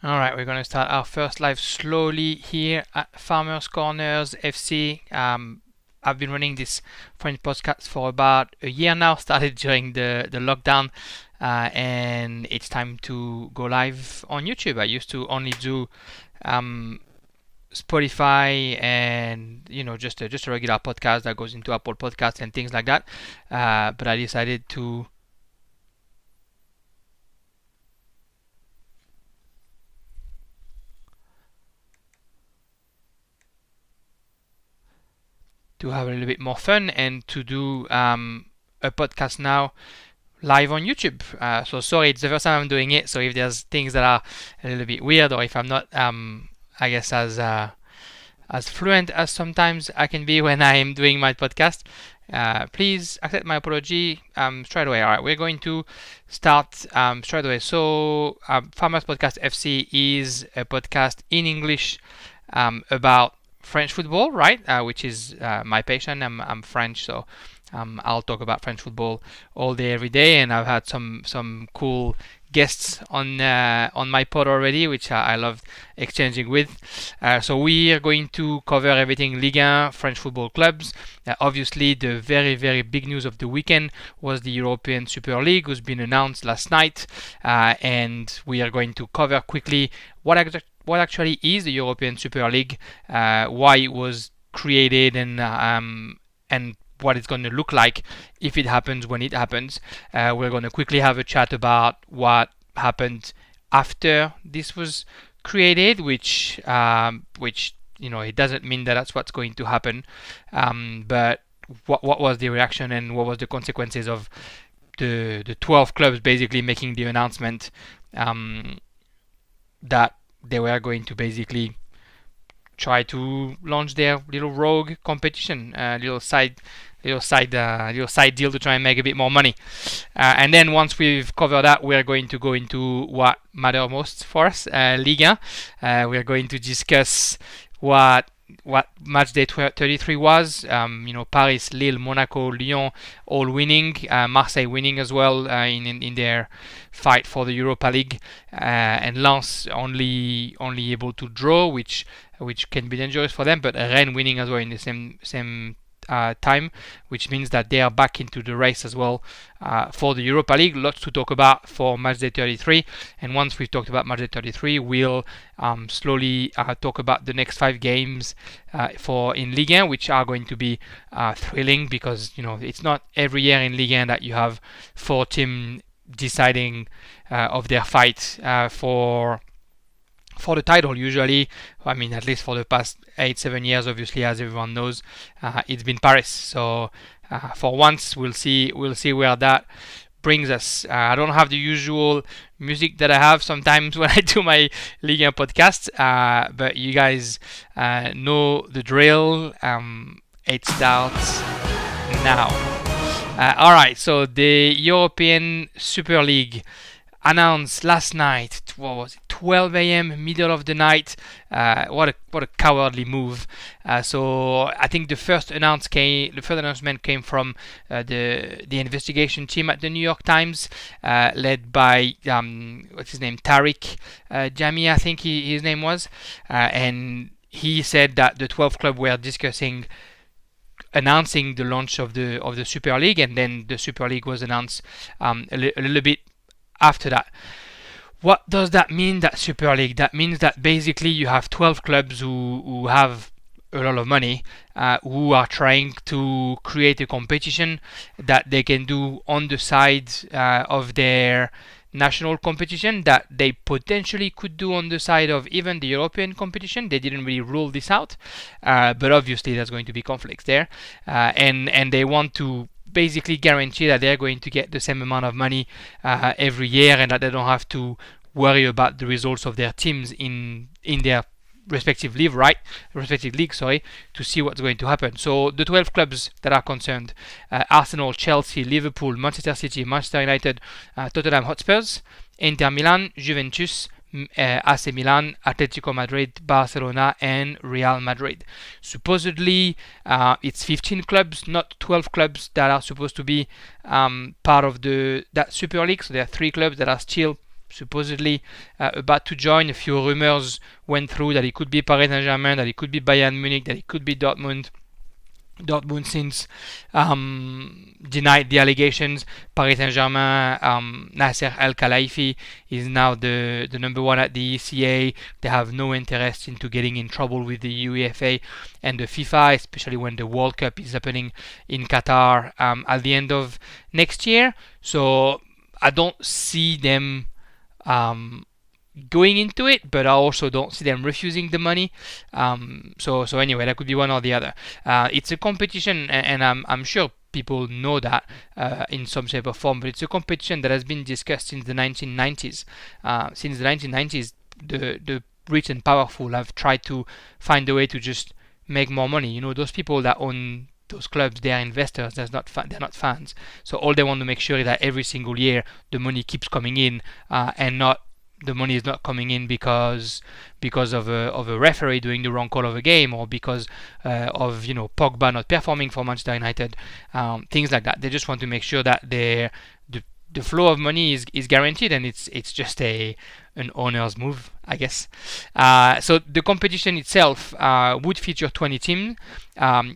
All right, we're going to start our first live slowly here at Farmers Corners FC. I've been running this French podcast for about a year now, started during the lockdown, and it's time to go live on YouTube. I used to only do Spotify and just a regular podcast that goes into Apple Podcasts and things like that. But I decided to have a little bit more fun and to do a podcast now live on YouTube. So sorry, it's the first time I'm doing it. So if there's things that are a little bit weird, or if I'm not, I guess as fluent as sometimes I can be when I'm doing my podcast, please accept my apology straight away. All right, we're going to start straight away. So Farmers Podcast FC is a podcast in English about French football, right? Which is my passion. I'm French, so I'll talk about French football all day, every day. And I've had some cool guests on my pod already, which I love exchanging with. So we are going to cover everything Ligue 1, French football clubs. Obviously, the very, very big news of the weekend was the European Super League, who's been announced last night. And we are going to cover quickly what actually is the European Super League, why it was created, and what it's going to look like if it happens, when it happens. We're going to quickly have a chat about what happened after this was created, which it doesn't mean that that's what's going to happen, but what was the reaction and what was the consequences of the 12 clubs basically making the announcement that they were going to basically try to launch their little rogue competition, little side deal to try and make a bit more money. And then once we've covered that, we're going to go into what matters most for us, Ligue 1. We're going to discuss what Matchday 33 was. Paris, Lille, Monaco, Lyon all winning, Marseille winning as well in their fight for the Europa League, and Lens only able to draw, which can be dangerous for them, but Rennes winning as well in the same time, which means that they are back into the race as well for the Europa League. Lots to talk about for Matchday 33, and once we've talked about Matchday 33, we'll slowly talk about the next 5 games for in Ligue 1, which are going to be thrilling, because it's not every year in Ligue 1 that you have 4 teams deciding of their fight for the title. Usually, I mean, at least for the past 8-7 years, obviously, as everyone knows, it's been Paris. So for once, we'll see where that brings us. I don't have the usual music that I have sometimes when I do my Ligue 1 podcast, but you guys know the drill. It starts now. All right, so the European Super League announced last night. What was it? 12 a.m. middle of the night. What a cowardly move. So I think the first announcement came from the investigation team at the New York Times, led by what's his name, Tariq Jami, I think his name was, and he said that the 12 club were discussing announcing the launch of the Super League, and then the Super League was announced a little bit after that. What does that mean, that Super League? That means that basically you have 12 clubs who have a lot of money, who are trying to create a competition that they can do on the side of their national competition, that they potentially could do on the side of even the European competition. They didn't really rule this out, but obviously there's going to be conflicts there, and they want to basically guarantee that they're going to get the same amount of money every year, and that they don't have to worry about the results of their teams in their respective league, to see what's going to happen. So the 12 clubs that are concerned: Arsenal, Chelsea, Liverpool, Manchester City, Manchester United, Tottenham Hotspurs, Inter Milan, Juventus, AC Milan, Atletico Madrid, Barcelona, and Real Madrid. Supposedly, it's 15 clubs, not 12 clubs, that are supposed to be part of that Super League. So there are 3 clubs that are still supposedly about to join. A few rumors went through that it could be Paris Saint-Germain, that it could be Bayern Munich, that it could be Dortmund. Dortmund since denied the allegations. Paris Saint-Germain, Nasser Al-Khelaifi is now the number one at the ECA. They have no interest into getting in trouble with the UEFA and the FIFA, especially when the World Cup is happening in Qatar at the end of next year. So I don't see them going into it, but I also don't see them refusing the money. So anyway, that could be one or the other. It's a competition, and I'm sure people know that in some shape or form, but it's a competition that has been discussed since the 1990s. Since the 1990s, the rich and powerful have tried to find a way to just make more money. You know, those people that own those clubs, they are investors. They're not fans. So all they want to make sure is that every single year the money keeps coming in, and not the money is not coming in because of a referee doing the wrong call of a game, or because of Pogba not performing for Manchester United, things like that. They just want to make sure that the flow of money is guaranteed, and it's just an owner's move, I guess. So the competition itself would feature 20 teams,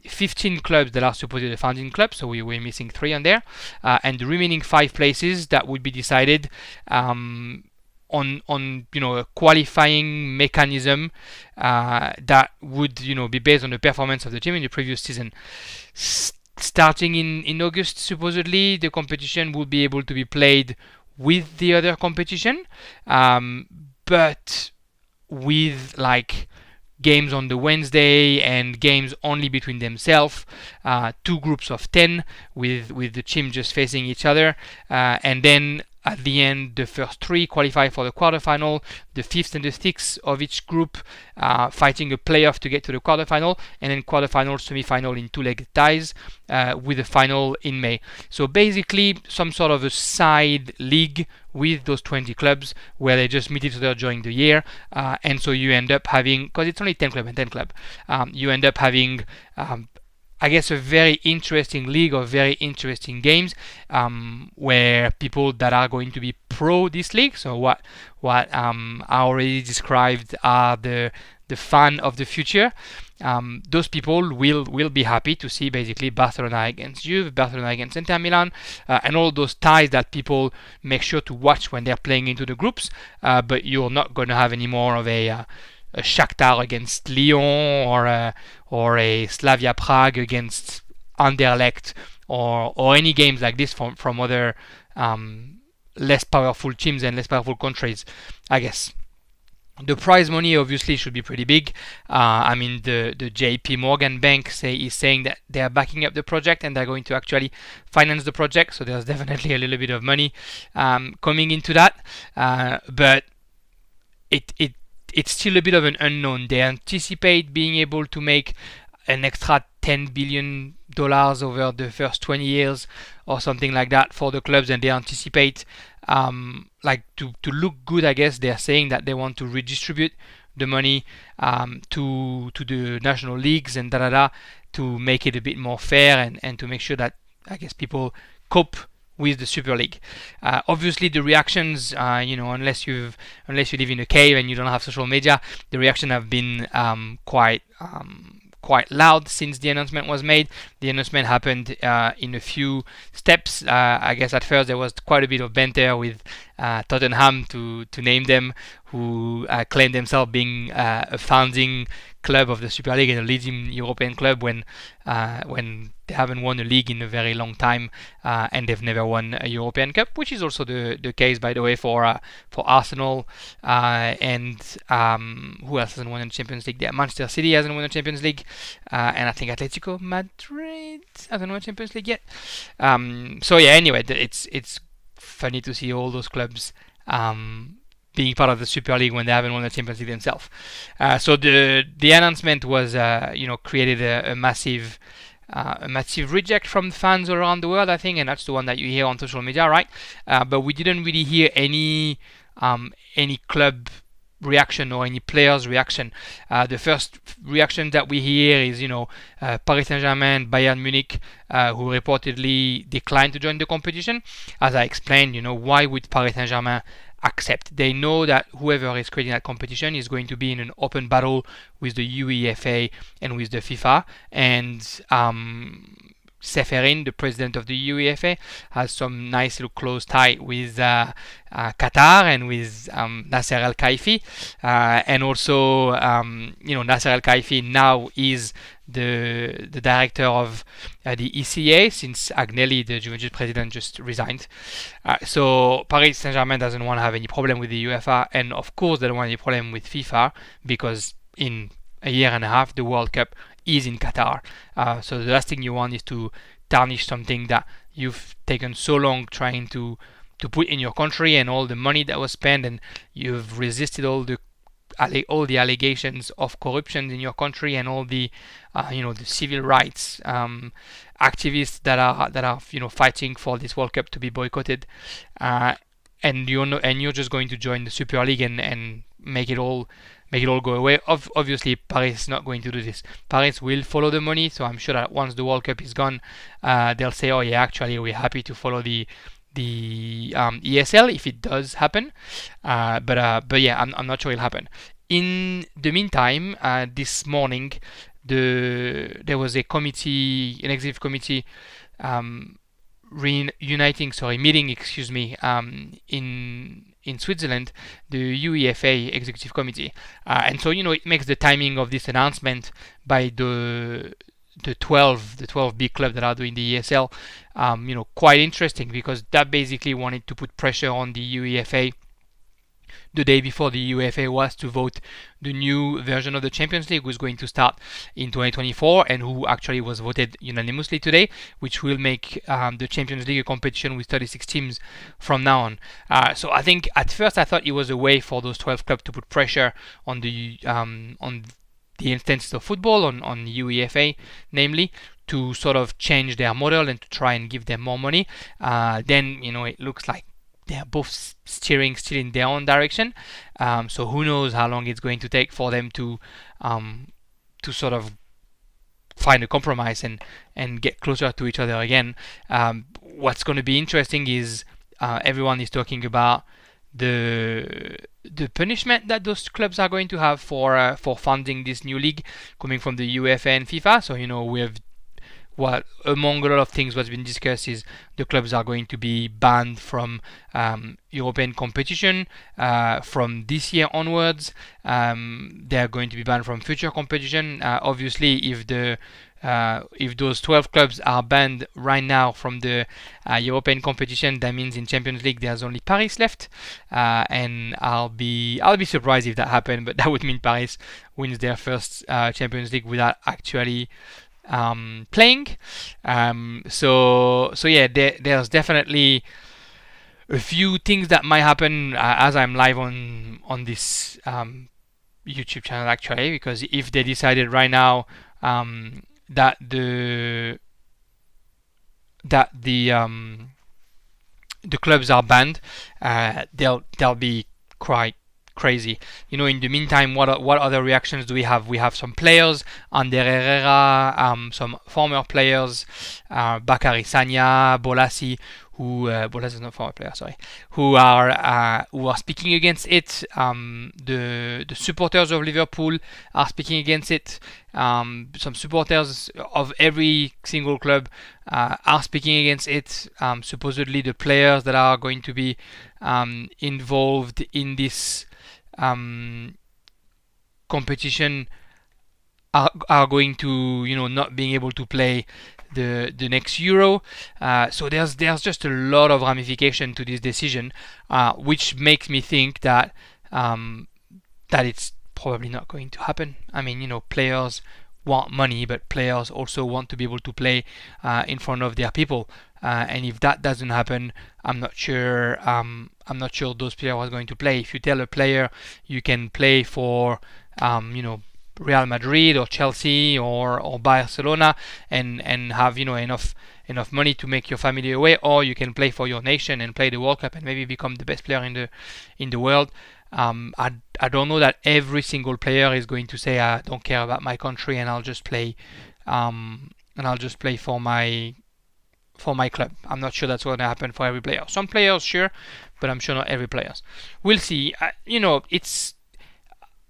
15 clubs that are supposedly the founding clubs, so we're missing 3 on there, and the remaining 5 places that would be decided on a qualifying mechanism that would be based on the performance of the team in the previous season. Starting in August, supposedly the competition will be able to be played with the other competition, but with games on the Wednesday and games only between themselves, 2 groups of 10 with the team just facing each other, and then at the end, the first 3 qualify for the quarterfinal, the 5th and the 6th of each group fighting a playoff to get to the quarterfinal, and then quarterfinal, semi-final in 2-legged ties, with the final in May. So basically, some sort of a side league with those 20 clubs where they just meet each other during the year, and so you end up having, because it's only 10 club and 10 club, you end up having I guess a very interesting league of very interesting games, where people that are going to be pro this league, so what I already described are the fan of the future, those people will be happy to see basically Barcelona against Juve, Barcelona against Inter Milan, and all those ties that people make sure to watch when they're playing into the groups, but you're not going to have any more of a Shakhtar against Lyon, or a Slavia Prague against Anderlecht, or any games like this from other less powerful teams and less powerful countries, I guess. The prize money obviously should be pretty big. I mean, the JP Morgan Bank is saying that they are backing up the project and they're going to actually finance the project. So there's definitely a little bit of money coming into that, but it's still a bit of an unknown. They anticipate being able to make an extra $10 billion over the first 20 years or something like that for the clubs, and they anticipate to look good, I guess. They're saying that they want to redistribute the money to the national leagues and to make it a bit more fair, and to make sure that, I guess, people cope with the Super League. Obviously, the reactions, unless you live in a cave and you don't have social media, the reaction have been quite loud since the announcement was made. The announcement happened in a few steps. I guess at first there was quite a bit of banter with Tottenham, to name them, who claimed themselves being a founding club of the Super League and a leading European club when they haven't won a league in a very long time, and they've never won a European Cup, which is also the case, by the way, for Arsenal, and who else hasn't won the Champions League? Manchester City hasn't won the Champions League, and I think Atletico Madrid hasn't won the Champions League yet. So yeah, anyway, it's funny to see all those clubs being part of the Super League when they haven't won the Champions League themselves. So the announcement was created a massive reject from fans around the world, I think, and that's the one that you hear on social media, right? But we didn't really hear any club reaction or any players reaction. The first reaction that we hear is Paris Saint-Germain, Bayern Munich, who reportedly declined to join the competition. As I explained, why would Paris Saint-Germain accept. They know that whoever is creating that competition is going to be in an open battle with the UEFA and with the FIFA. And Seferin, the president of the UEFA, has some nice little close tie with Qatar and with Nasser Al Khelaifi, and also Nasser Al Khelaifi now is the director of the ECA, since Agnelli, the Juventus president, just resigned. So Paris Saint-Germain doesn't want to have any problem with the UEFA, and of course they don't want any problem with FIFA, because in a year and a half the World Cup is in Qatar. So the last thing you want is to tarnish something that you've taken so long trying to put in your country, and all the money that was spent, and you've resisted all the allegations of corruption in your country, and all the the civil rights activists that are fighting for this World Cup to be boycotted, and you're just going to join the Super League and make it all go away. Obviously, Paris is not going to do this. Paris will follow the money, so I'm sure that once the World Cup is gone, they'll say, "Oh yeah, actually, we're happy to follow the ESL if it does happen." But yeah, I'm not sure it'll happen. In the meantime, this morning, there was an executive committee meeting, in Switzerland, the UEFA executive committee, and so it makes the timing of this announcement by the 12 big clubs that are doing the ESL quite interesting, because that basically wanted to put pressure on the UEFA the day before the UEFA was to vote the new version of the Champions League, who's going to start in 2024, and who actually was voted unanimously today, which will make the Champions League a competition with 36 teams from now on. So I think at first I thought it was a way for those 12 clubs to put pressure on the instances of football, on UEFA namely, to sort of change their model and to try and give them more money. Then it looks like they're both steering still in their own direction. So who knows how long it's going to take for them to sort of find a compromise and get closer to each other again. What's going to be interesting is everyone is talking about the punishment that those clubs are going to have for funding this new league coming from the UEFA and FIFA. So we have among a lot of things what's been discussed is the clubs are going to be banned from European competition from this year onwards. They're going to be banned from future competition. Obviously, if those 12 clubs are banned right now from the European competition, that means in Champions League there's only Paris left, and I'll be surprised if that happened. But that would mean Paris wins their first Champions League without actually playing. So yeah, there's definitely a few things that might happen as I'm live on this YouTube channel, actually, because if they decided right now that the clubs are banned, they'll be quite crazy. In the meantime, what other reactions do we have? We have some players, Ander Herrera, some former players, Bakary Sagna, Bolassi, who Bolassi is not a former player, sorry, who are speaking against it. The supporters of Liverpool are speaking against it. Some supporters of every single club are speaking against it. Supposedly, the players that are going to be involved in this competition are going to not being able to play the next Euro. So there's just a lot of ramification to this decision, which makes me think that it's probably not going to happen. I mean, players want money, but players also want to be able to play in front of their people. And if that doesn't happen, I'm not sure those players are going to play. If you tell a player you can play for Real Madrid or Chelsea or Barcelona and have enough money to make your family away, or you can play for your nation and play the World Cup and maybe become the best player in the world. I don't know that every single player is going to say I don't care about my country and I'll just play for my for my club. I'm not sure that's going to happen for every player. Some players, sure, but I'm sure not every players. We'll see.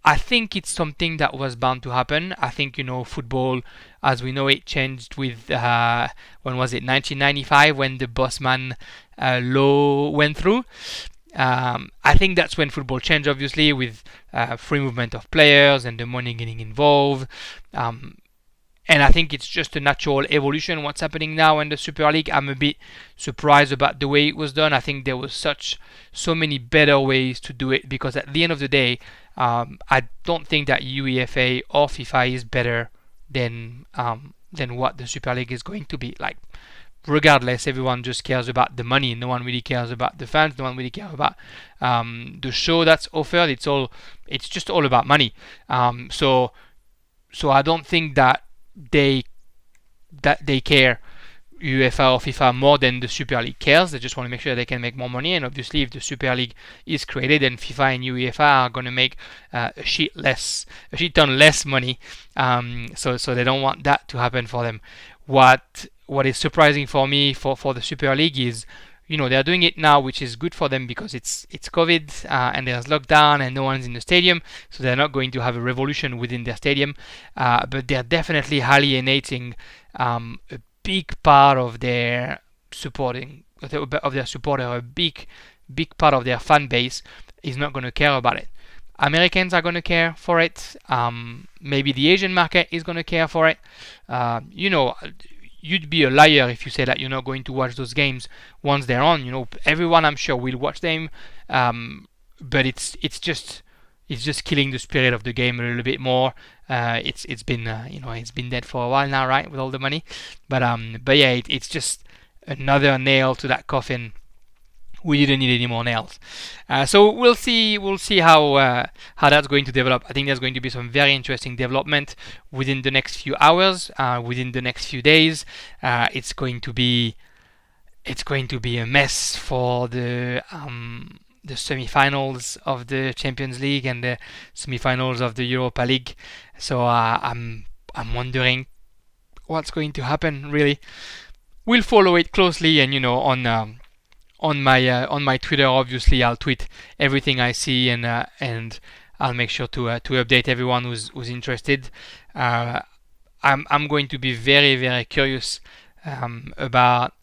I think it's something that was bound to happen. I think football, as we know it, changed with when was it 1995 when the Bosman law went through. I think that's when football changed, obviously, with free movement of players and the money getting involved. And I think it's just a natural evolution. What's happening now in the Super League, I'm a bit surprised about the way it was done. I think there was so many better ways to do it, because at the end of the day, I don't think that UEFA or FIFA is better than what the Super League is going to be. Like, regardless, everyone just cares about the money. No one really cares about the fans. No one really cares about the show that's offered. It's just all about money. So I don't think that they care, UEFA or FIFA, more than the Super League cares. They just want to make sure they can make more money. And obviously, if the Super League is created, then FIFA and UEFA are going to make a shit ton less money. So they don't want that to happen for them. What is surprising for me for the Super League is, they're doing it now, which is good for them because it's COVID and there's lockdown and no one's in the stadium, so they're not going to have a revolution within their stadium. But they're definitely alienating a big part of their supporter. A big part of their fan base is not going to care about it. Americans are going to care for it. Maybe the Asian market is going to care for it. You'd be a liar if you say that you're not going to watch those games once they're on. Everyone, I'm sure, will watch them, but it's just killing the spirit of the game a little bit more. It's been dead for a while now, right, with all the money, but yeah, it's just another nail to that coffin. We didn't need any more nails. So we'll see how that's going to develop. I think there's going to be some very interesting development within the next few hours, within the next few days. It's going to be a mess for the semi-finals of the Champions League and the semi-finals of the Europa League. So I'm wondering what's going to happen. Really, we'll follow it closely, and on my Twitter, obviously, I'll tweet everything I see, and I'll make sure to update everyone who's interested. I'm going to be very, very curious about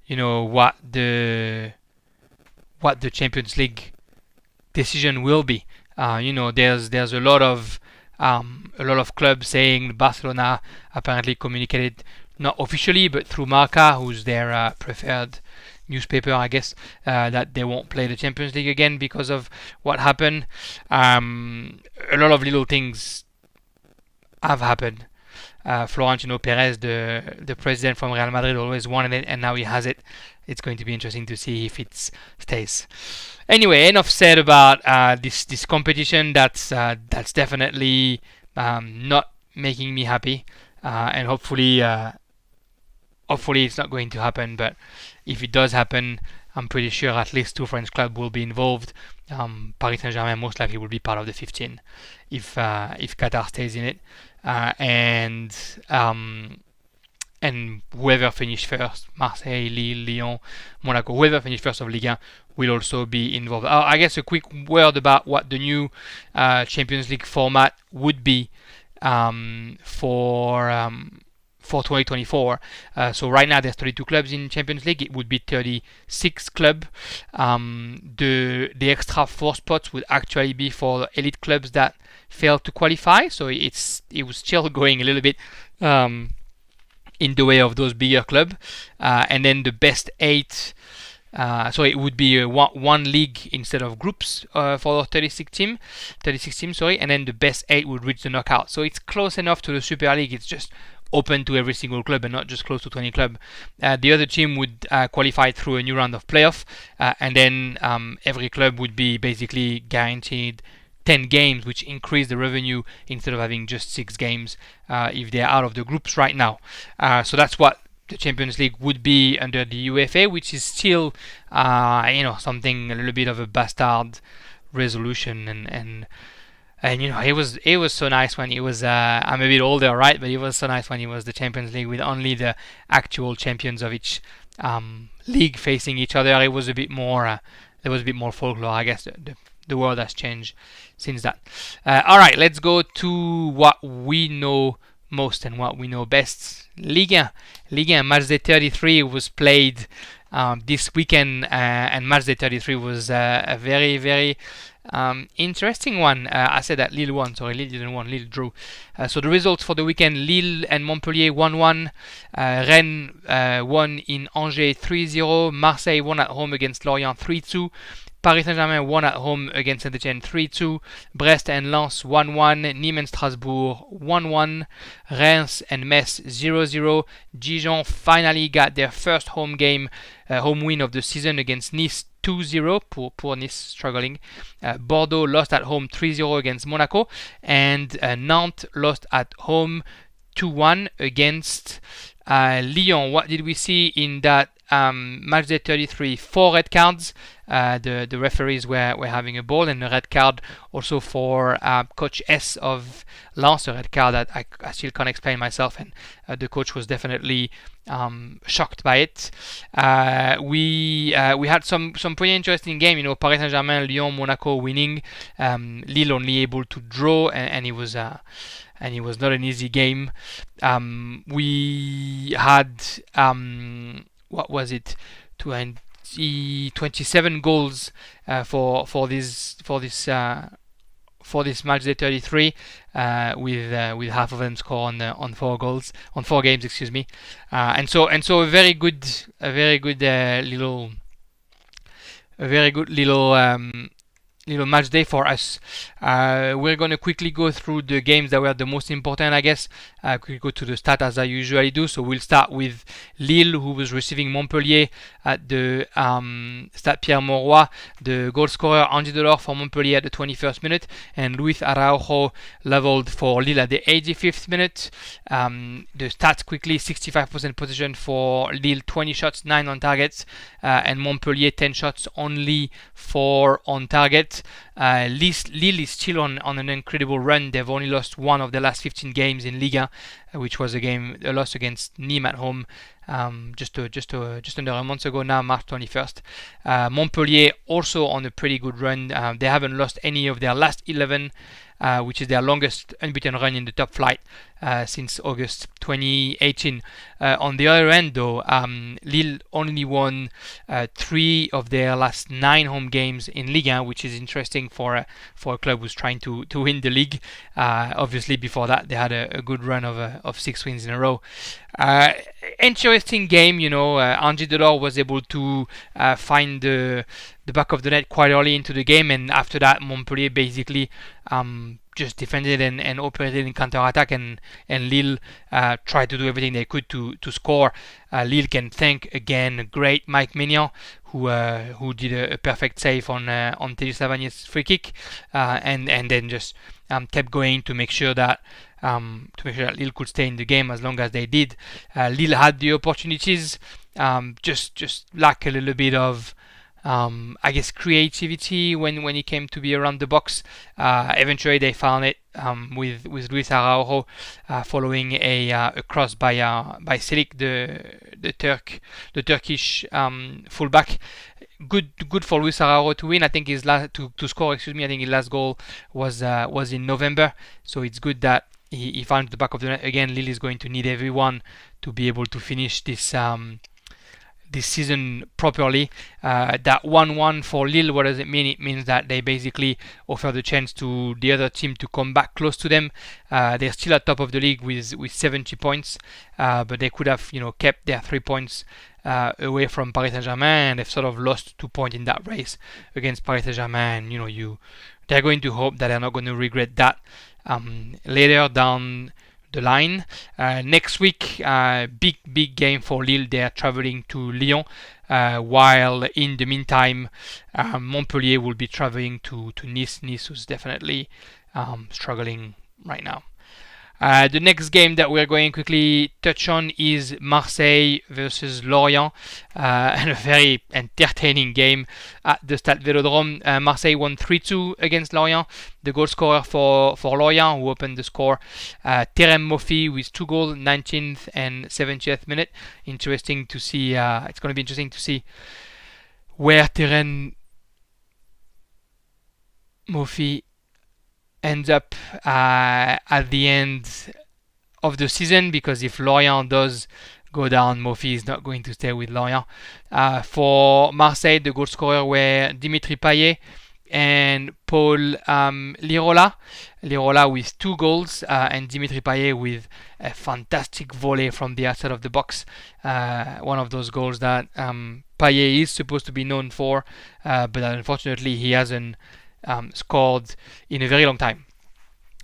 what the Champions League decision will be. There's a lot of clubs saying Barcelona apparently communicated, not officially but through Marca, who's their preferred newspaper, I guess, that they won't play the Champions League again because of what happened. A lot of little things have happened. Florentino Perez, the president from Real Madrid, always wanted it, and now he has it. It's going to be interesting to see if it stays. Anyway, enough said about this competition. That's definitely not making me happy, and hopefully it's not going to happen. But if it does happen, I'm pretty sure at least two French clubs will be involved. Paris Saint-Germain most likely will be part of the 15 if Qatar stays in it, and whoever finished first, Marseille, Lille, Lyon, Monaco, whoever finished first of Ligue 1 will also be involved. I guess a quick word about what the new Champions League format would be for 2024. So right now there's 32 clubs in Champions League. It would be 36 clubs. The extra 4 spots would actually be for elite clubs that failed to qualify. So it was still going a little bit in the way of those bigger clubs. And then the best 8. So it would be one league instead of groups for 36 teams, and then the best 8 would reach the knockout. So it's close enough to the Super League. It's just open to every single club and not just close to 20 clubs. The other team would qualify through a new round of playoff, and then every club would be basically guaranteed 10 games, which increase the revenue instead of having just 6 games if they're out of the groups right now. So that's what the Champions League would be under the UEFA, which is still something a little bit of a bastard resolution, and it was so nice when it was I'm a bit older, right, but it was so nice when it was the Champions League with only the actual champions of each league facing each other. It was a bit more. There was a bit more folklore. I guess the world has changed since that. All right, let's go to what we know most and what we know best. Ligue. Matchday 33 was played this weekend, and Matchday 33 was a very, very interesting one. I said that Lille won, sorry, Lille didn't win, Lille drew. So the results for the weekend: Lille and Montpellier 1-1, Rennes won in Angers 3-0, Marseille won at home against Lorient 3-2, Paris Saint-Germain won at home against Saint-Etienne 3-2, Brest and Lens 1-1, Nîmes and Strasbourg 1-1, Reims and Metz 0-0. Dijon finally got their first home win of the season against Nice 2-0. Poor Nice struggling. Bordeaux lost at home 3-0 against Monaco, and Nantes lost at home 2-1 against Lyon. What did we see in that Matchday 33? 4 red cards. The referees were having a ball, and a red card also for Coach S of Lens, a red card that I still can't explain myself, and the coach was definitely shocked by it. We had some pretty interesting game. Paris Saint-Germain, Lyon, Monaco winning. Lille only able to draw, and it was not an easy game. We had what was it? 27 goals for this Matchday 33, with half of them scored on 4 games, excuse me, and so a very good little match day for us. We're going to quickly go through the games that were the most important, I guess. We go to the stat as I usually do. So we'll start with Lille, who was receiving Montpellier at the Stade Pierre-Mauroy. The goal scorer Andy Delors for Montpellier at the 21st minute, and Luis Araujo leveled for Lille at the 85th minute. The stats quickly: 65% possession for Lille, 20 shots, 9 on targets, and Montpellier 10 shots, only 4 on target. Lille is still on an incredible run. They've only lost one of the last 15 games in Ligue, which was a loss against Nîmes at home just under a month ago now, March 21st. Montpellier also on a pretty good run. They haven't lost any of their last 11, which is their longest unbeaten run in the top flight since August 2018. On the other end, though, Lille only won 3 of their last 9 home games in Ligue 1, which is interesting for a club who's trying to win the league. Obviously, before that, they had a good run of 6 wins in a row. Interesting game, Andy Delors was able to find the back of the net quite early into the game, and after that, Montpellier basically just defended and operated in counter-attack, and Lille tried to do everything they could to score. Lille can thank again great Mike Maignan, who did a perfect save on Teddy Savani's free kick, and then just kept going to make sure that Lille could stay in the game as long as they did. Lille had the opportunities, just lack a little bit of I guess creativity when it came to be around the box. Eventually they found it with Luis Araujo following a cross by Selik, the Turkish fullback. Good for Luis Araujo to win. I think to score. Excuse me. I think his last goal was in November. So it's good that he found the back of the net again. Lille is going to need everyone to be able to finish this season properly. That 1-1 for Lille, what does it mean? It means that they basically offer the chance to the other team to come back close to them. They're still at top of the league with 70 points, but they could have kept their 3 points away from Paris Saint-Germain, and they've sort of lost 2 points in that race against Paris Saint-Germain. They're going to hope that they're not going to regret that later down the line. Next week, big game for Lille. They are traveling to Lyon, while in the meantime, Montpellier will be traveling to Nice. Nice was definitely struggling right now. The next game that we're going to quickly touch on is Marseille versus Lorient, and a very entertaining game at the Stade Vélodrome. Marseille won 3-2 against Lorient. The goal scorer for Lorient, who opened the score, Terem Moffi with 2 goals, 19th and 70th minute. Interesting to see. It's going to be interesting to see where Terem Moffi ends up at the end of the season, because if Lorient does go down, Moffi is not going to stay with Lorient. For Marseille, the goal scorer were Dimitri Payet and Paul Lirola. Lirola with 2 goals, and Dimitri Payet with a fantastic volley from the outside of the box. One of those goals that Payet is supposed to be known for, but unfortunately he hasn't scored in a very long time.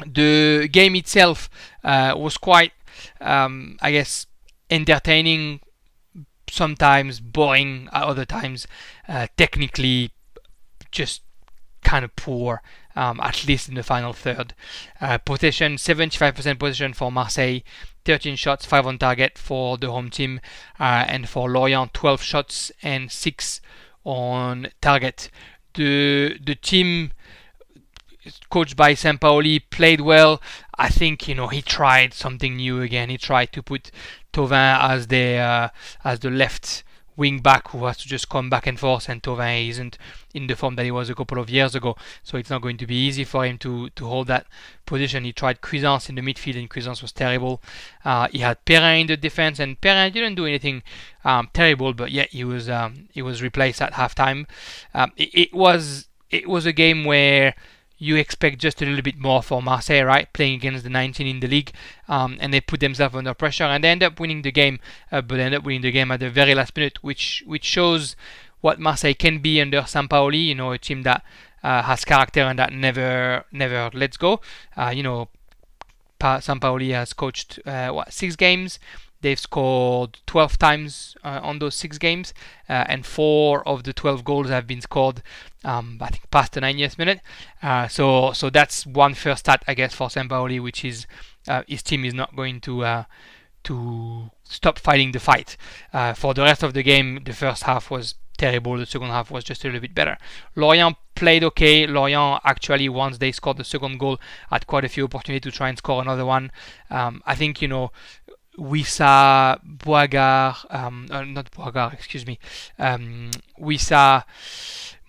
The game itself was quite, I guess, entertaining, sometimes boring at other times, technically just kind of poor, at least in the final third. Possession, 75% possession for Marseille, 13 shots, 5 on target for the home team, and for Lorient, 12 shots and 6 on target. The team coached by Sampaoli played well. I think he tried something new again. He tried to put Thauvin as the left wing back who has to just come back and forth, and Thauvin isn't in the form that he was a couple of years ago, so it's not going to be easy for him to hold that position. He tried Cuisance in the midfield, and Cuisance was terrible. He had Perrin in the defense, and Perrin didn't do anything terrible, but yet he was replaced at halftime. It was a game where you expect just a little bit more for Marseille, right? Playing against the 19 in the league, and they put themselves under pressure, and they end up winning the game, but they end up winning the game at the very last minute, which shows what Marseille can be under Sampaoli. A team that has character and that never lets go. Sampaoli has coached 6 games. They've scored 12 times on those 6 games, and 4 of the 12 goals have been scored, I think, past the 90th minute. So that's one first stat, I guess, for Sampaoli, which is his team is not going to stop fighting the fight. For the rest of the game, the first half was terrible. The second half was just a little bit better. Lorient played okay. Lorient actually, once they scored the second goal, had quite a few opportunities to try and score another one. I think Wissa Boigard, not Boigard, excuse me. Wissa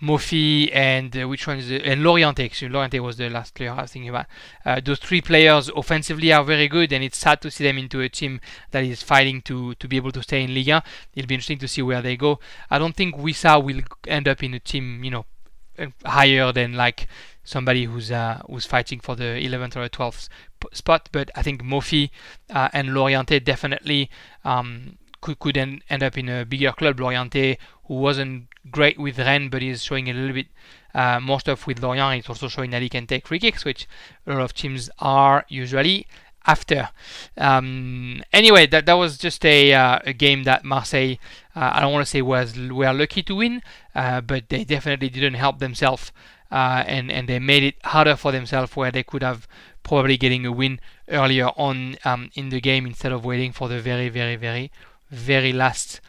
Moffi and which one is it? And Lorienté. Excuse me, Lorienté was the last player I was thinking about. Those 3 players offensively are very good, and it's sad to see them into a team that is fighting to be able to stay in Ligue 1. It'll be interesting to see where they go. I don't think Wissa will end up in a team, higher than like somebody who's fighting for the 11th or 12th spot, but I think Moffi and Lorienté definitely could end up in a bigger club. Lorienté, who wasn't great with Rennes, but is showing a little bit more stuff with Lorient. It's also showing that he can take free kicks, which a lot of teams are usually after. Anyway, that was just a game that Marseille, I don't want to say were lucky to win, but they definitely didn't help themselves, and they made it harder for themselves, where they could have probably getting a win earlier on in the game instead of waiting for the very, very, very, very last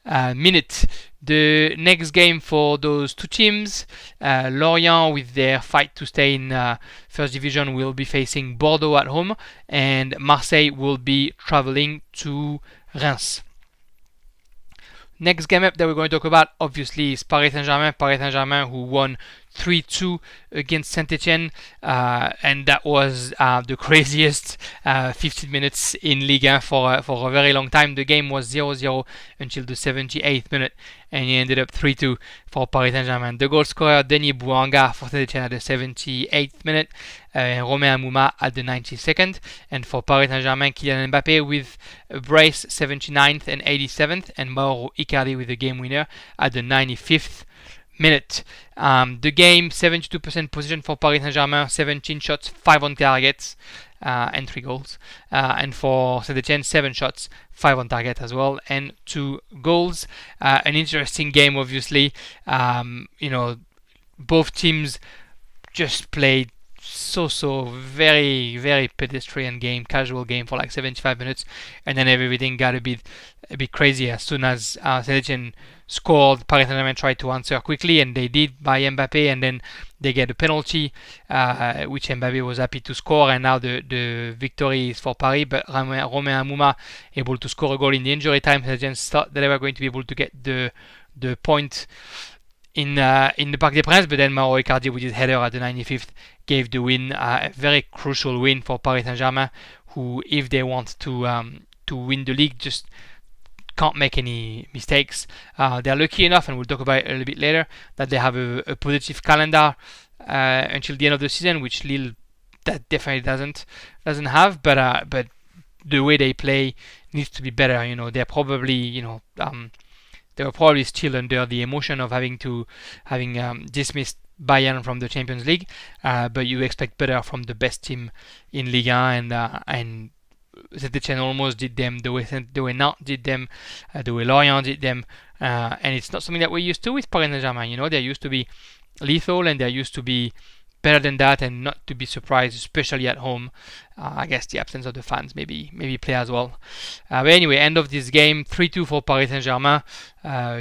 minute. The next game for those 2 teams, Lorient, with their fight to stay in first division, will be facing Bordeaux at home, and Marseille will be traveling to Reims. Next game up that we're going to talk about, obviously, is Paris Saint-Germain. Paris Saint-Germain, who won 3-2 against Saint-Etienne, and that was the craziest 15 minutes in Ligue 1 for a very long time. The game was 0-0 until the 78th minute, and it ended up 3-2 for Paris Saint-Germain. The goal scorer, Denis Bouanga, for Saint-Etienne at the 78th minute, Romain Amouma at the 92nd, and for Paris Saint-Germain, Kylian Mbappé with a brace, 79th and 87th, and Mauro Icardi with the game winner at the 95th minute. The game, 72% possession for Paris Saint-Germain, 17 shots, 5 on targets, and 3 goals. And for Saint-Etienne, 7 shots, 5 on target as well, and 2 goals. An interesting game, obviously. Both teams just played very very pedestrian game, casual game for like 75 minutes, and then everything got a bit crazy as soon as Saint-Etienne scored. Paris Saint-Germain tried to answer quickly, and they did by Mbappé, and then they get a penalty, which Mbappé was happy to score, and now the victory is for Paris. But Romain Amouma able to score a goal in the injury time. Saint-Etienne thought that they were going to be able to get the point in the Parc des Princes, but then Mauro Icardi with his header at the 95th gave the win. A very crucial win for Paris Saint-Germain, who, if they want to win the league, just can't make any mistakes. They're lucky enough, and we'll talk about it a little bit later, that they have a positive calendar until the end of the season, which Lille that definitely doesn't have. But the way they play needs to be better. They're probably they were probably still under the emotion of having dismissed Bayern from the Champions League, but you expect better from the best team in Ligue 1, and Saint-Etienne almost did them the way Nantes did them, the way Lorient did them, and it's not something that we're used to with Paris Saint-Germain. They're used to be lethal, and they're used to be better than that, and not to be surprised, especially at home. I guess the absence of the fans maybe play as well. But anyway, end of this game, 3-2 for Paris Saint-Germain.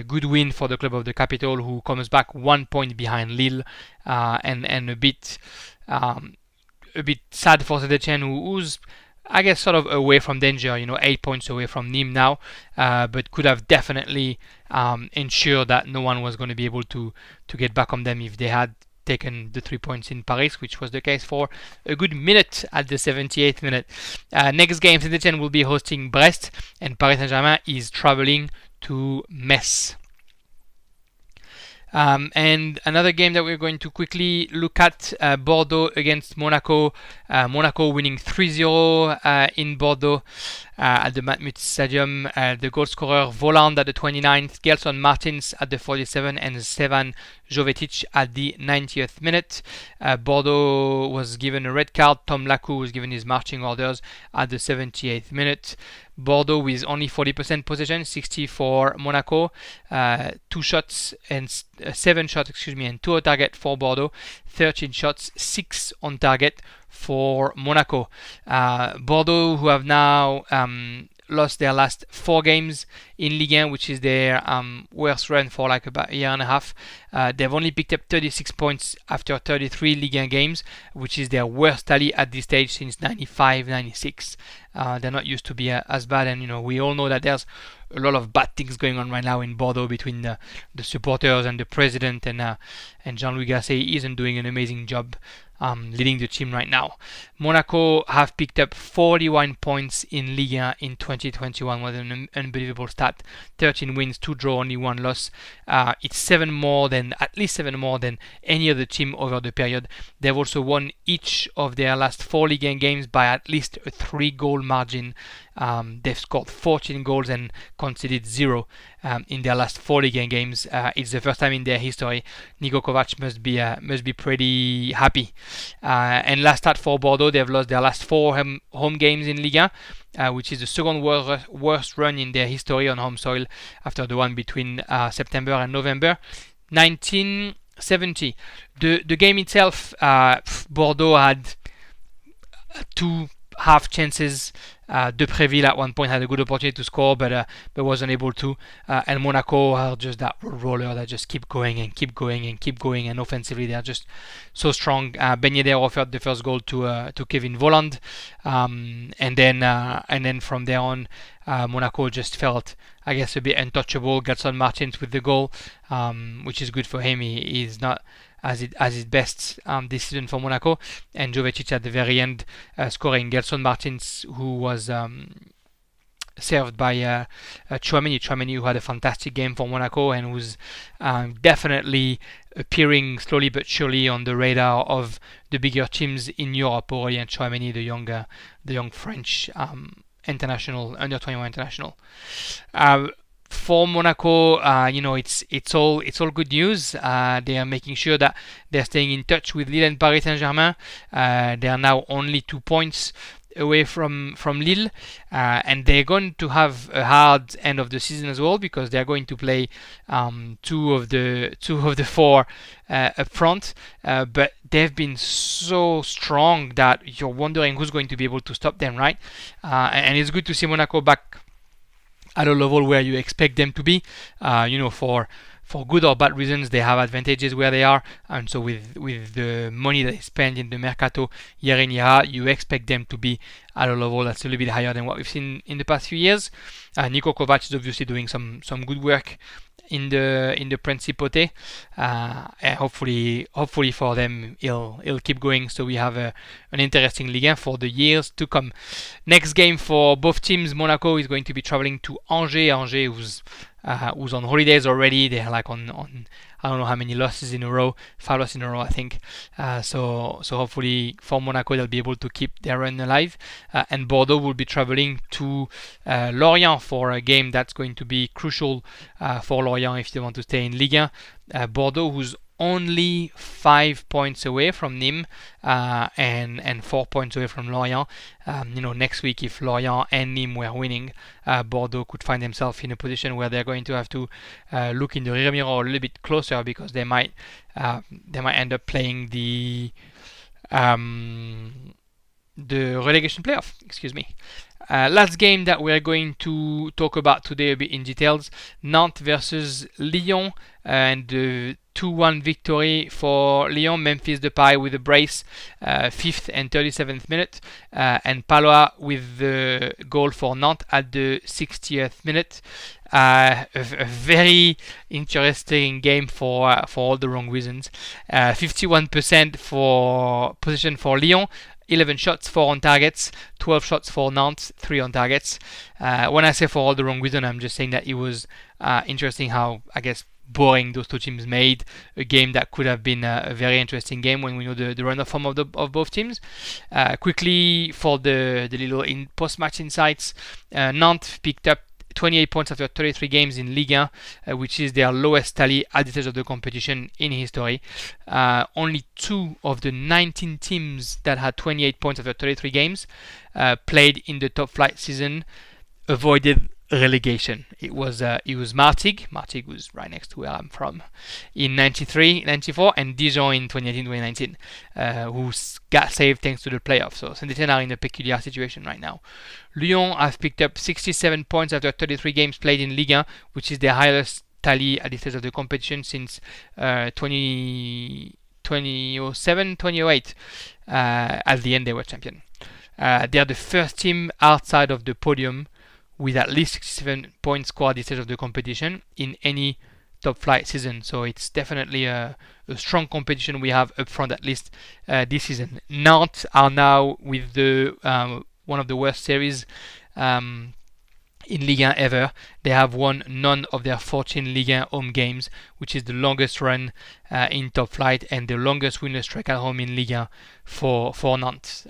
Good win for the club of the capital, who comes back 1 point behind Lille, and a bit sad for Saint-Etienne, who's I guess sort of away from danger, 8 points away from Nîmes now, but could have definitely ensured that no one was going to be able to get back on them if they had taken the 3 points in Paris, which was the case for a good minute at the 78th minute. Next game, Saint-Etienne will be hosting Brest, and Paris Saint-Germain is traveling to Metz. And another game that we're going to quickly look at, Bordeaux against Monaco. Monaco winning 3-0 in Bordeaux at the Matmut Stadium. The goal scorer Voland at the 29th, Gelson Martins at the 47th, and Stevan Jovetic at the 90th minute. Bordeaux was given a red card. Tom Lacou was given his marching orders at the 78th minute. Bordeaux with only 40% possession, 60 for Monaco, 7 shots, and 2 on target for Bordeaux, 13 shots, 6 on target for Monaco. Bordeaux, who have now lost their last 4 games in Ligue 1, which is their worst run for like about a year and a half. They've only picked up 36 points after 33 Ligue 1 games, which is their worst tally at this stage since 95-96. They're not used to be as bad, and we all know that there's a lot of bad things going on right now in Bordeaux between the supporters and the president, and Jean-Louis Gasset isn't doing an amazing job leading the team right now. Monaco have picked up 41 points in Ligue 1 in 2021, was an unbelievable stat. 13 wins, 2 draw, only 1 loss. It's at least 7 more than any other team over the period. They've also won each of their last 4 Ligue 1 games by at least a 3-goal margin. They've scored 14 goals and conceded 0 in their last 4 Ligue 1 games. It's the first time in their history. Niko Kovac must be pretty happy. And last stat for Bordeaux, they've lost their last 4 home games in Ligue 1, which is the second worst run in their history on home soil after the one between September and November 1970. The game itself, Bordeaux had 2 half chances. Depréville at one point had a good opportunity to score, but wasn't able to. And Monaco are just that roller that just keep going, and offensively they're just so strong. Ben Yedder offered the first goal to Kevin Voland, and then from there on, Monaco just felt, I guess, a bit untouchable. Gelson Martins with the goal, which is good for him. He is not as his best this season for Monaco, and Jovetic at the very end scoring. Gelson Martins, who was served by Chouameni, who had a fantastic game for Monaco and who's definitely appearing slowly but surely on the radar of the bigger teams in Europe. Aurélien Chouameni, the young French international, under 21 international. For Monaco, it's all good news. They are making sure that they're staying in touch with Lille and Paris Saint-Germain. They are now only 2 points away from Lille, and they're going to have a hard end of the season as well because they're going to play two of the four up front. But they've been so strong that you're wondering who's going to be able to stop them, right? And it's good to see Monaco back at a level where you expect them to be. For good or bad reasons, they have advantages where they are, and so with the money they spend in the mercato year in year out, you expect them to be at a level that's a little bit higher than what we've seen in the past few years. Niko Kovac is obviously doing some good work in the Principauté, and hopefully for them he'll keep going, so we have an interesting Ligue 1 for the years to come. Next game for both teams, Monaco is going to be traveling to Angers, who's on holidays already. They're like on I don't know how many losses in a row, 5 losses in a row I think. So hopefully for Monaco they'll be able to keep their run alive. And Bordeaux will be traveling to Lorient for a game that's going to be crucial for Lorient if they want to stay in Ligue 1. Bordeaux, who's only 5 points away from Nîmes and 4 points away from Lorient. Next week, if Lorient and Nîmes were winning, Bordeaux could find themselves in a position where they're going to have to look in the rear mirror a little bit closer because they might end up playing the relegation playoff. Excuse me. Last game that we're going to talk about today a bit in details, Nantes versus Lyon, and the 2-1 victory for Lyon. Memphis Depay with a brace, 5th and 37th minute, and Palois with the goal for Nantes at the 60th minute. A very interesting game for all the wrong reasons. 51% for possession for Lyon, 11 shots, 4 on targets, 12 shots for Nantes, 3 on targets. When I say for all the wrong reason, I'm just saying that it was interesting how, I guess, boring those two teams made a game that could have been a very interesting game when we know the run of form of both teams. Quickly for the little post-match insights, Nantes picked up 28 points after 33 games in Ligue 1, which is their lowest tally at this stage of the competition in history. Only 2 of the 19 teams that had 28 points after 33 games played in the top flight season avoided relegation. It was Martigues. Martigues was right next to where I'm from in 93, 94, and Dijon in 2018-2019, who got saved thanks to the playoffs. So Saint-Etienne are in a peculiar situation right now. Lyon have picked up 67 points after 33 games played in Ligue 1, which is their highest tally at this stage of the competition since 2007-2008. At the end they were champion. They're the first team outside of the podium with at least 67 points scored at this stage of the competition in any top flight season. So it's definitely a strong competition we have up front, at least this season. Nantes are now with the one of the worst series in Ligue 1 ever. They have won none of their 14 Ligue 1 home games, which is the longest run in top flight and the longest winless streak at home in Ligue 1 for Nantes.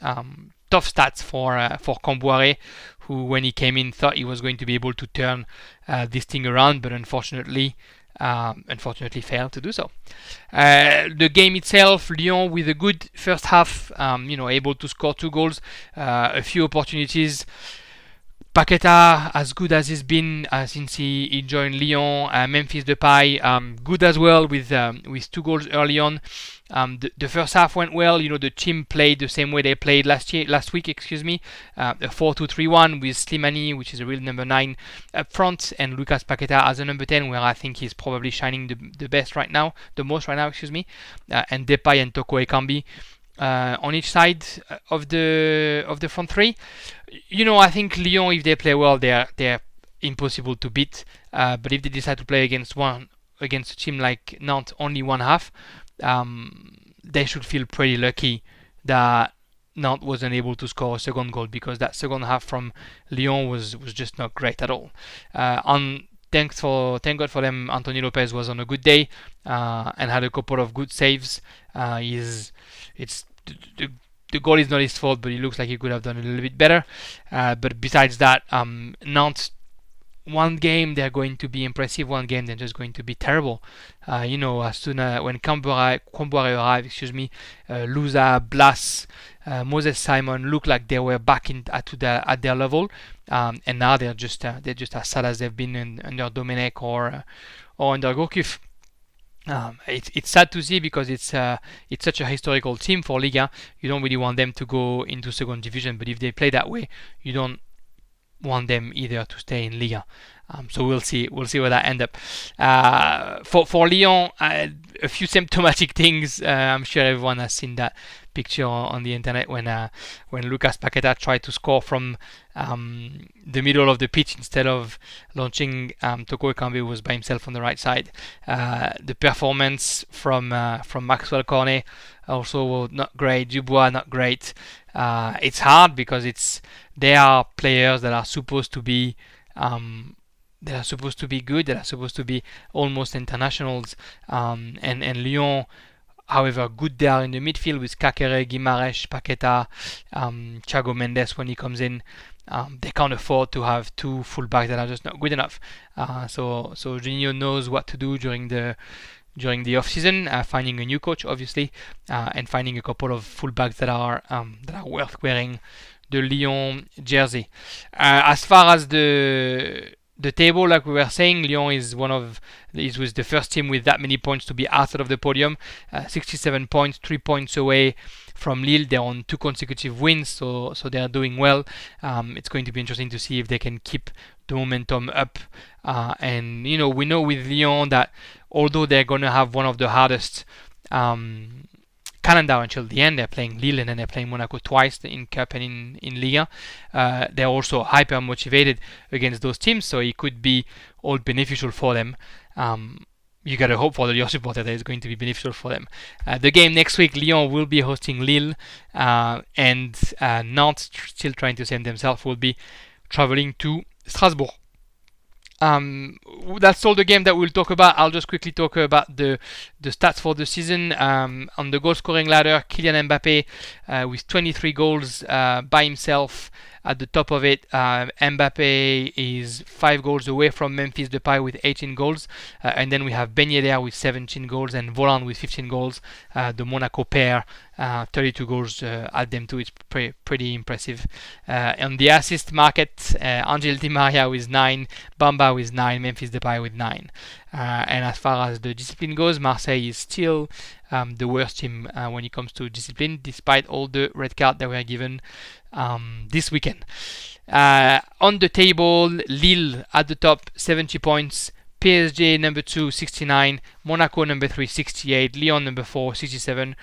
Tough stats for Camboire, who when he came in thought he was going to be able to turn this thing around, but unfortunately failed to do so. The game itself, Lyon with a good first half, able to score 2 goals, a few opportunities. Paqueta, as good as he's been since he joined Lyon. Memphis Depay, good as well with 2 goals early on. The first half went well. The team played the same way they played last week. A 4-2-3-1 with Slimani, which is a real number 9 up front, and Lucas Paqueta as a number 10, where I think he's probably shining the most right now. And Depay and Toko Ekambi on each side of the front three. I think Lyon, if they play well, they're impossible to beat. But if they decide to play against a team like Nantes, only one half, they should feel pretty lucky that Nantes wasn't able to score a second goal, because that second half from Lyon was just not great at all. Thank God for them, Anthony Lopez was on a good day and had a couple of good saves. The goal is not his fault, but it looks like he could have done a little bit better. But besides that, Nantes one game they're going to be impressive, one game they're just going to be terrible. As soon as when Comboire arrived, Lusa, Blas, Moses Simon looked like they were back at their level, and now they're just as sad as they've been under Domenech or under Gourcuff. It's sad to see because it's such a historical team for Liga. You don't really want them to go into second division, but if they play that way, you don't want them either to stay in Liga. So we'll see where that end up. For Lyon, a few symptomatic things. I'm sure everyone has seen that picture on the internet when Lucas Paqueta tried to score from the middle of the pitch instead of launching Toko Ekambi, who was by himself on the right side. The performance from Maxwell Cornet also not great. Dubois not great. It's hard because they are players that are supposed to be good. They are supposed to be almost internationals. And Lyon, however good they are in the midfield with Kakere, Guimaraes, Paqueta, Thiago Mendes when he comes in, they can't afford to have two fullbacks that are just not good enough. So Juninho knows what to do during the off season, finding a new coach obviously, and finding a couple of fullbacks that are worth wearing the Lyon jersey. As far as the table, like we were saying, Lyon is was the first team with that many points to be outside of the podium. 67 points, 3 points away from Lille. They're on 2 consecutive wins, so they're doing well. It's going to be interesting to see if they can keep the momentum up. And we know with Lyon that although they're going to have one of the hardest calendar until the end, they're playing Lille and then they're playing Monaco twice in Cup and in Liga. They're also hyper motivated against those teams, so it could be all beneficial for them. You gotta hope for your supporter that it's going to be beneficial for them. The game next week, Lyon will be hosting Lille, and Nantes, still trying to save themselves, will be traveling to Strasbourg. That's all the game that we'll talk about. I'll just quickly talk about the stats for the season. On the goal scoring ladder, Kylian Mbappe with 23 goals by himself at the top of it. Mbappe is 5 goals away from Memphis Depay with 18 goals. And then we have Ben Yedder with 17 goals and Voland with 15 goals. The Monaco pair, 32 goals at them too. It's pretty impressive. On the assist market, Angel Di Maria with 9, Bamba with 9, Memphis Depay with 9. And as far as the discipline goes, Marseille is still the worst team when it comes to discipline, despite all the red cards that were given this weekend. On the table, Lille at the top, 70 points. PSG number 2, 69. Monaco number 3, 68. Lyon number 4, 67.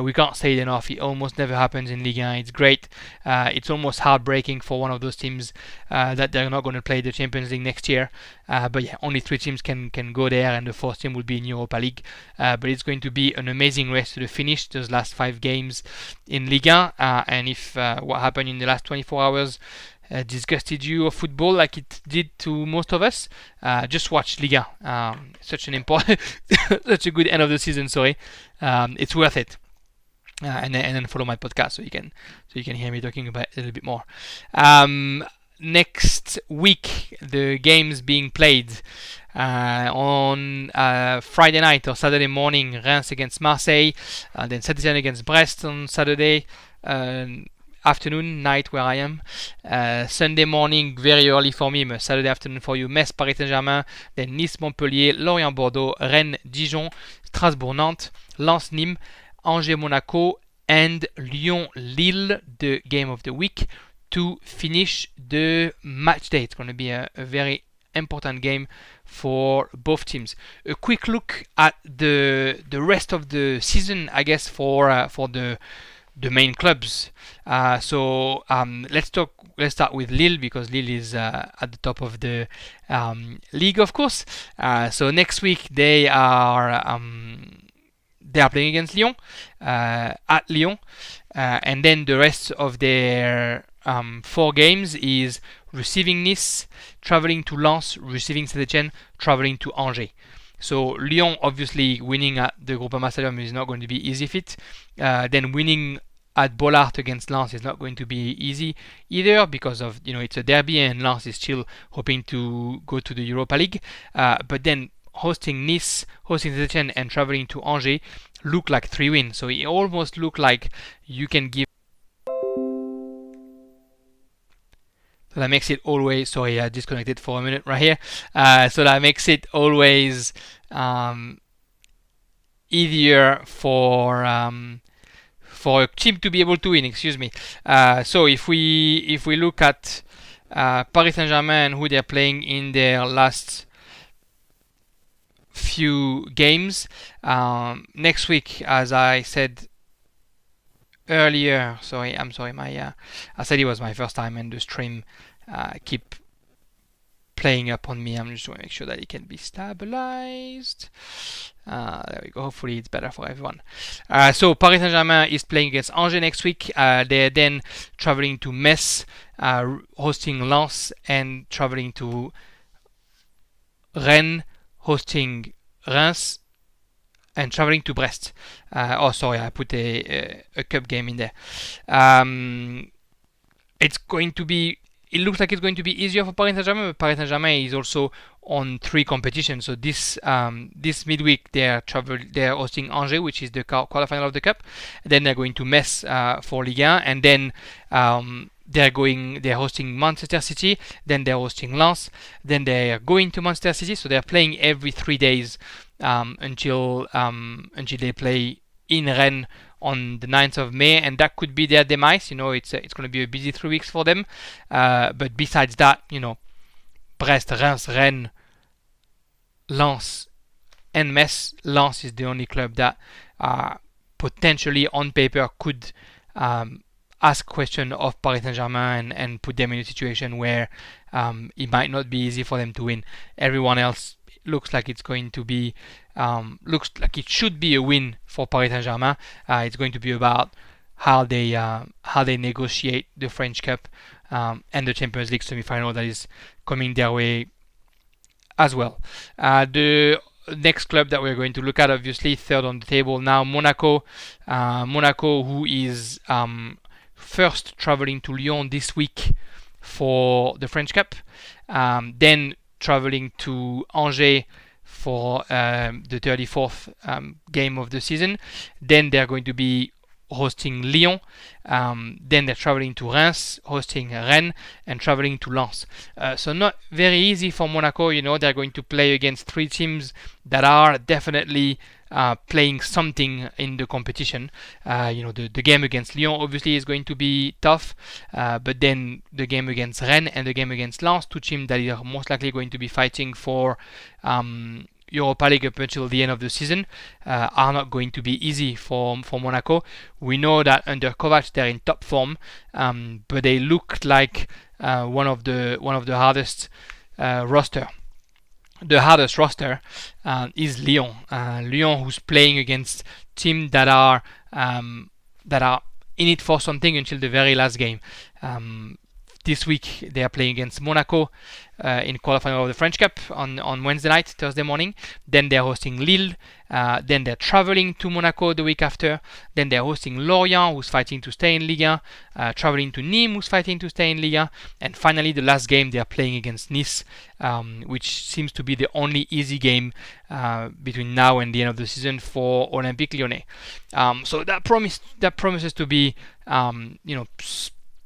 We can't say it enough. It almost never happens in Ligue 1. It's great. It's almost heartbreaking for one of those teams that they're not going to play the Champions League next year. But yeah, only 3 teams can go there, and the 4th team will be in Europa League. But it's going to be an amazing race to the finish, those last 5 games in Ligue 1. And if what happened in the last 24 hours disgusted you of football like it did to most of us, just watch Liga. Such an important, such a good end of the season. Sorry, it's worth it. And then follow my podcast so you can hear me talking about it a little bit more. Next week, the games being played on Friday night or Saturday morning, Reims against Marseille, then Saint-Etienne against Brest on Saturday afternoon, night where I am. Sunday morning, very early for me, but Saturday afternoon for you, Metz, Paris Saint-Germain, then Nice, Montpellier, Lorient, Bordeaux, Rennes, Dijon, Strasbourg, Nantes, Lens, Nîmes, Angers, Monaco, and Lyon, Lille, the game of the week, to finish the match day. It's going to be a very important game for both teams. A quick look at the rest of the season, I guess, for the main clubs. Let's start with Lille, because Lille is at the top of the league, of course. So next week they are playing against Lyon at Lyon, and then the rest of their 4 games is receiving Nice, traveling to Lens, receiving Saint-Etienne, traveling to Angers. So Lyon, obviously, winning at the Groupama Stadium is not going to be easy feat. Then winning at Bollard against Lens is not going to be easy either, because of, it's a derby and Lens is still hoping to go to the Europa League. But then hosting Nice, hosting Etienne, and traveling to Angers look like 3 wins. So it almost look like you can give. So that makes it always. Sorry, I disconnected for a minute right here. So that makes it always easier for a team to be able to win. Excuse me. So if we look at Paris Saint-Germain and who they're playing in their last few games next week, as I said earlier. I'm sorry. I said it was my first time, and the stream keep playing up on me. I'm just going to make sure that it can be stabilized. There we go. Hopefully it's better for everyone. So Paris Saint-Germain is playing against Angers next week. They're then traveling to Metz, hosting Lens, and traveling to Rennes, hosting Reims, and traveling to Brest. I put a cup game in there. It looks like it's going to be easier for Paris Saint-Germain, but Paris Saint-Germain is also on 3 competitions. So this midweek they're hosting Angers, which is the quarterfinal of the cup. Then they're going to Metz for Ligue 1, and then they're hosting Manchester City. Then they're hosting Lens. Then they're going to Manchester City. So they're playing every 3 days until they play in Rennes on the 9th of May, and that could be their demise. It's going to be a busy 3 weeks for them. But besides that, Brest, Reims, Rennes, Lens, and Metz. Lens is the only club that potentially on paper could ask question of Paris Saint-Germain and put them in a situation where it might not be easy for them to win. Everyone else looks like it's going to be looks like it should be a win for Paris Saint-Germain. It's going to be about how they negotiate the French Cup and the Champions League semi-final that is coming their way as well. The next club that we're going to look at, obviously third on the table now, Monaco. Monaco, who is first traveling to Lyon this week for the French Cup, then traveling to Angers for the 34th game of the season. Then they're going to be hosting Lyon. Then they're traveling to Reims, hosting Rennes, and traveling to Lens. So not very easy for Monaco. They're going to play against 3 teams that are definitely playing something in the competition. The game against Lyon obviously is going to be tough, but then the game against Rennes and the game against Lens, 2 teams that are most likely going to be fighting for Europa League up until the end of the season, are not going to be easy for Monaco. We know that under Kovac they're in top form, but they look like one of the hardest roster. The hardest roster is Lyon. Lyon, who's playing against teams that are in it for something until the very last game. This week they are playing against Monaco in quarterfinal of the French Cup on Wednesday night, Thursday morning. Then they're hosting Lille. Then they're traveling to Monaco the week after. Then they're hosting Lorient, who's fighting to stay in Ligue 1. Traveling to Nîmes, who's fighting to stay in Ligue 1. And finally, the last game they're playing against Nice, which seems to be the only easy game between now and the end of the season for Olympique Lyonnais. So that promises to be,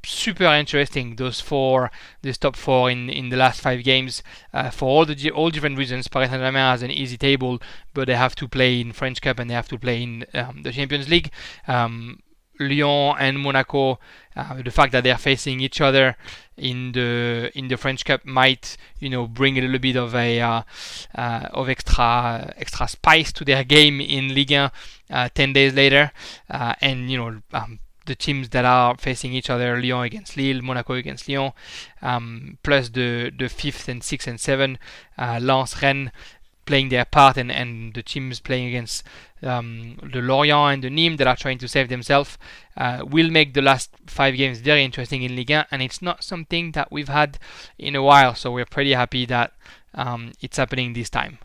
super interesting. This top 4 in the last 5 games, for all different reasons. Paris Saint-Germain has an easy table, but they have to play in French Cup and they have to play in the Champions League. Lyon and Monaco, the fact that they're facing each other in the French Cup might bring a little bit of of extra spice to their game in Ligue 1 10 days later, and the teams that are facing each other, Lyon against Lille, Monaco against Lyon, plus the 5th and 6th and 7, Lens, Rennes playing their part, and the teams playing against the Lorient and the Nîmes that are trying to save themselves, will make the last 5 games very interesting in Ligue 1, and it's not something that we've had in a while, so we're pretty happy that it's happening this time.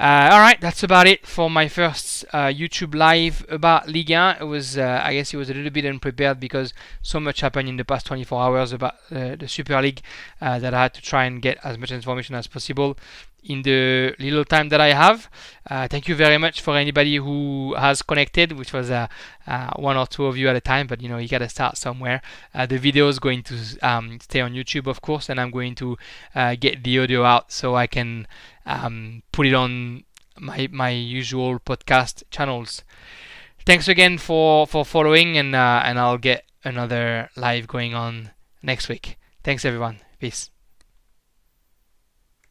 All right, that's about it for my first YouTube live about Ligue 1. It was, I guess, it was a little bit unprepared because so much happened in the past 24 hours about the Super League that I had to try and get as much information as possible in the little time that I have. Thank you very much for anybody who has connected, which was one or two of you at a time, but you gotta start somewhere. The video is going to stay on YouTube, of course, and I'm going to get the audio out so I can put it on my usual podcast channels. Thanks again for following, and I'll get another live going on next week. Thanks everyone. Peace.